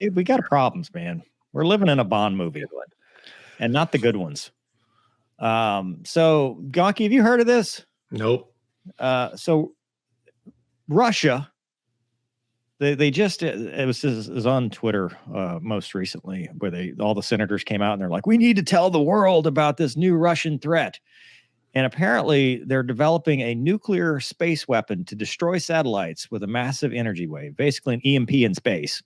We got problems, man. We're living in a Bond movie, and not the good ones. So, Gonky, have you heard of this? Nope. So, Russia, they just it was on Twitter most recently, where all the senators came out and they're like, we need to tell the world about this new Russian threat. And apparently, they're developing a nuclear space weapon to destroy satellites with a massive energy wave, basically an EMP in space.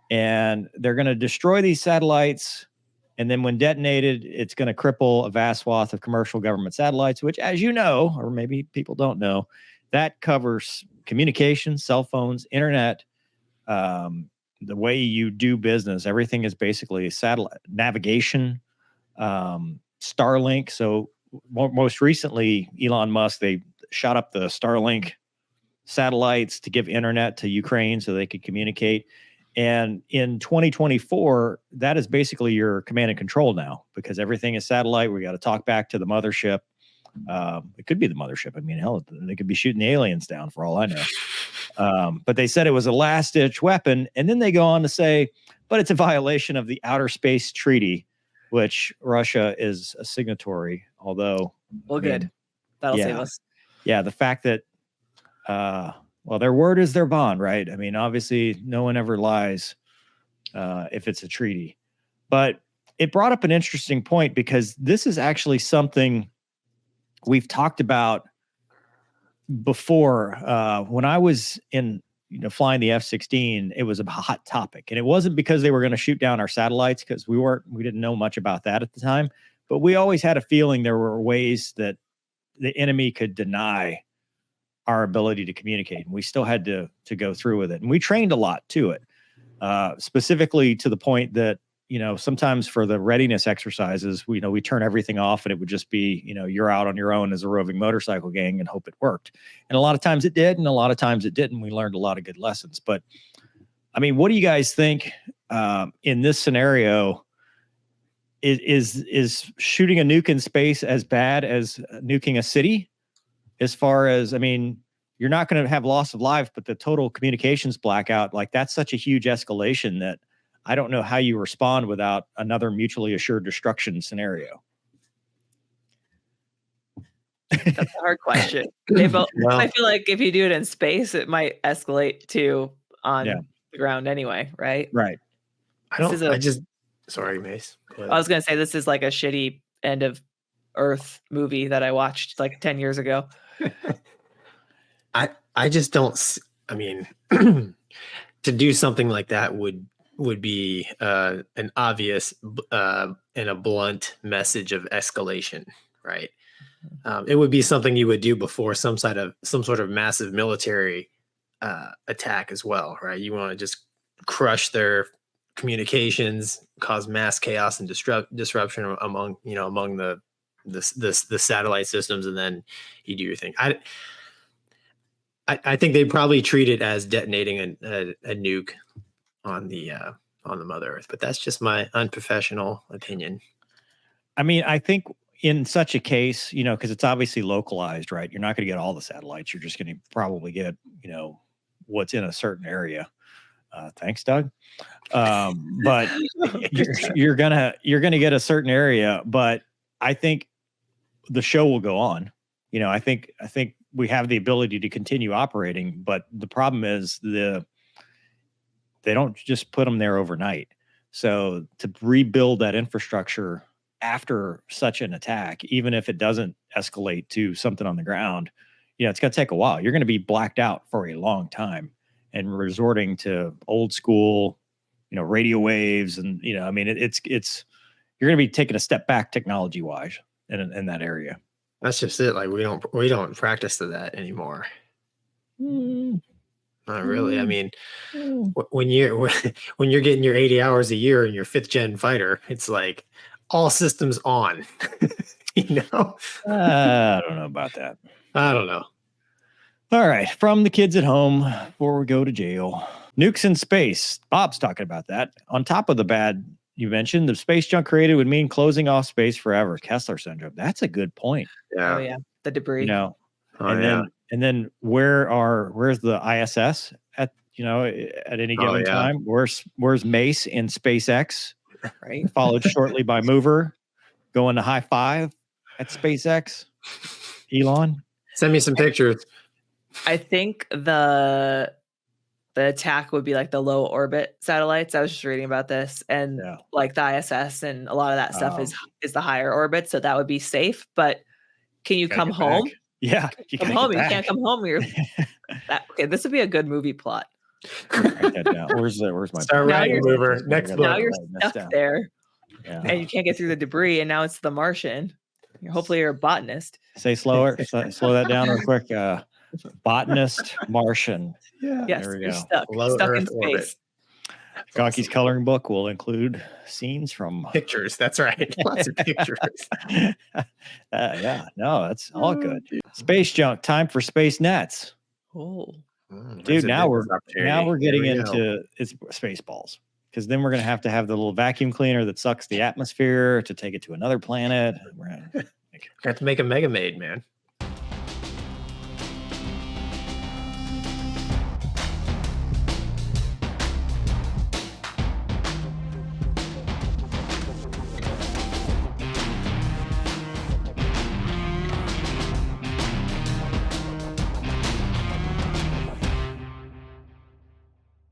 And they're going to destroy these satellites. And then when detonated, it's going to cripple a vast swath of commercial government satellites, which, as you know, or maybe people don't know, that covers communications, cell phones, internet, the way you do business. Everything is basically satellite navigation, Starlink. So most recently, Elon Musk, they shot up the Starlink satellites to give internet to Ukraine so they could communicate. And in 2024, that is basically your command and control now, because everything is satellite. We got to talk back to the mothership. It could be the mothership. I mean, hell, they could be shooting the aliens down for all I know. But they said it was a last-ditch weapon. And then they go on to say, but it's a violation of the Outer Space Treaty, which Russia is a signatory, although... Well, good. That'll save us. Yeah, the fact that... well, their word is their bond, right? I mean, obviously, no one ever lies if it's a treaty. But it brought up an interesting point, because this is actually something we've talked about before. When I was flying the F-16, it was a hot topic. And it wasn't because they were going to shoot down our satellites, because we didn't know much about that at the time. But we always had a feeling there were ways that the enemy could deny our ability to communicate. And we still had to go through with it. And we trained a lot to it, specifically to the point that, sometimes for the readiness exercises, we turn everything off and it would just be, you're out on your own as a roving motorcycle gang and hope it worked. And a lot of times it did. And a lot of times it didn't. We learned a lot of good lessons. But I mean, what do you guys think in this scenario? Is shooting a nuke in space as bad as nuking a city? As far as, I mean, you're not going to have loss of life, but the total communications blackout, like that's such a huge escalation that I don't know how you respond without another mutually assured destruction scenario. That's a hard question. I feel like if you do it in space, it might escalate to on the ground anyway, right? Right. Sorry, Mace. I was going to say, this is like a shitty end of Earth movie that I watched like 10 years ago. I just don't. I mean, to do something like that would be an obvious and a blunt message of escalation, right? It would be something you would do before some sort of massive military attack as well, right? You want to just crush their communications, cause mass chaos and disruption among the satellite systems, and then you do your thing. I think they'd probably treat it as detonating a nuke on the Mother Earth, but that's just my unprofessional opinion. I mean, I think in such a case, because it's obviously localized, right? You're not going to get all the satellites. You're just going to probably get, what's in a certain area. Thanks, Doug. But you're gonna get a certain area. But I think the show will go on. I think we have the ability to continue operating, but the problem is they don't just put them there overnight. So to rebuild that infrastructure after such an attack, even if it doesn't escalate to something on the ground, it's going to take a while. You're going to be blacked out for a long time and resorting to old school, radio waves. And, I mean, it's you're going to be taking a step back technology wise in that area. That's just it. Like we don't practice to that anymore. Not really. I mean, when you're getting your 80 hours a year in your 5th gen fighter, it's like all systems on. I don't know about that. I don't know. All right, from the kids at home before we go to jail. Nukes in space. Bob's talking about that. On top of the bad you mentioned the space junk created would mean closing off space forever. Kessler syndrome. That's a good point. Oh yeah, the debris. You know, Oh, and then where's the ISS at at any given time? Where's Mace in SpaceX? Right. Followed shortly by Mover going to high five at SpaceX. Elon, send me some pictures. I think the attack would be like the low orbit satellites. I was just reading about this, and like the ISS and a lot of that stuff is the higher orbit, so that would be safe. But can you come home? Back. Yeah, you come home. You can't come home. You're okay. This would be a good movie plot. Write that down. Where's my start writing, Mover? Next book. Now you're stuck there, and you can't get through the debris. And now it's the Martian. Hopefully, you're a botanist. Say slower. Slow that down real quick. Botanist, Martian. Yeah. Yes, you're stuck in space. Gawky's coloring book will include scenes from pictures. That's right. Lots of pictures. That's all good. Space junk. Time for space nets. Oh, dude! Now we're getting into it's space balls, because then we're gonna have the little vacuum cleaner that sucks the atmosphere to take it to another planet. We're gonna have to make a Mega Maid, man.